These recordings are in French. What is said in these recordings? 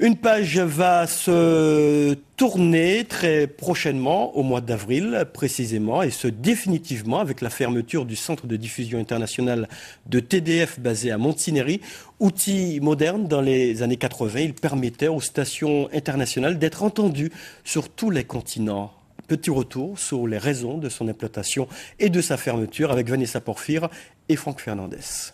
Une page va se tourner très prochainement, au mois d'avril précisément, et ce définitivement avec la fermeture du centre de diffusion international de TDF basé à Montigny. Outil moderne dans les années 80, il permettait aux stations internationales d'être entendues sur tous les continents. Petit retour sur les raisons de son implantation et de sa fermeture avec Vanessa Porphyre et Franck Fernandez.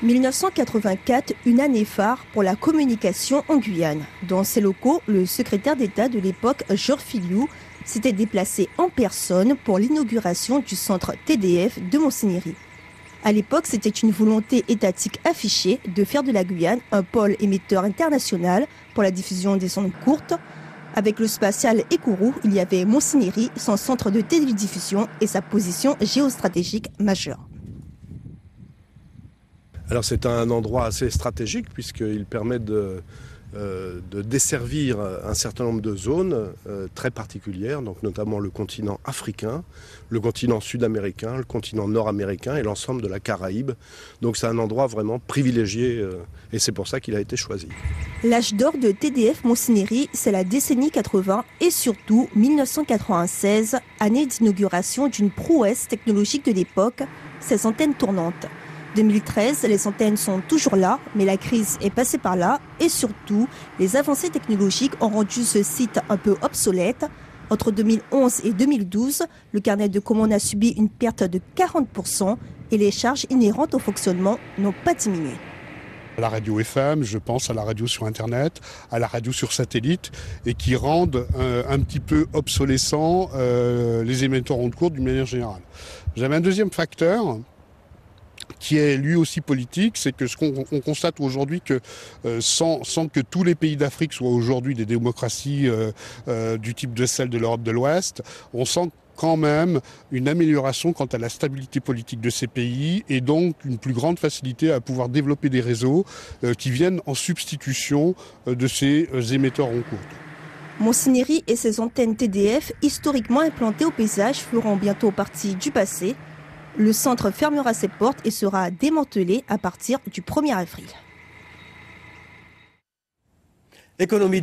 1984, une année phare pour la communication en Guyane. Dans ses locaux, le secrétaire d'État de l'époque, Georges Filiou, s'était déplacé en personne pour l'inauguration du centre TDF de Montigny. À l'époque, c'était une volonté étatique affichée de faire de la Guyane un pôle émetteur international pour la diffusion des ondes courtes. Avec le spatial Ekourou, il y avait Montigny, son centre de télédiffusion et sa position géostratégique majeure. Alors c'est un endroit assez stratégique puisqu'il permet de desservir un certain nombre de zones très particulières, donc notamment le continent africain, le continent sud-américain, le continent nord-américain et l'ensemble de la Caraïbe. Donc c'est un endroit vraiment privilégié et c'est pour ça qu'il a été choisi. L'âge d'or de TDF Montigny, c'est la décennie 80 et surtout 1996, année d'inauguration d'une prouesse technologique de l'époque, ses antennes tournantes. 2013, les antennes sont toujours là, mais la crise est passée par là et surtout, les avancées technologiques ont rendu ce site un peu obsolète. Entre 2011 et 2012, le carnet de commandes a subi une perte de 40% et les charges inhérentes au fonctionnement n'ont pas diminué. À la radio FM, je pense à la radio sur Internet, à la radio sur satellite, et qui rendent un petit peu obsolescents les émetteurs ondes courtes d'une manière générale. J'avais un deuxième facteur qui est lui aussi politique, c'est que ce qu'on constate aujourd'hui que sans que tous les pays d'Afrique soient aujourd'hui des démocraties du type de celle de l'Europe de l'Ouest, on sent quand même une amélioration quant à la stabilité politique de ces pays et donc une plus grande facilité à pouvoir développer des réseaux qui viennent en substitution de ces émetteurs ondes courtes. Montigny et ses antennes TDF, historiquement implantées au paysage, feront bientôt partie du passé. Le centre fermera ses portes et sera démantelé à partir du 1er avril. Économie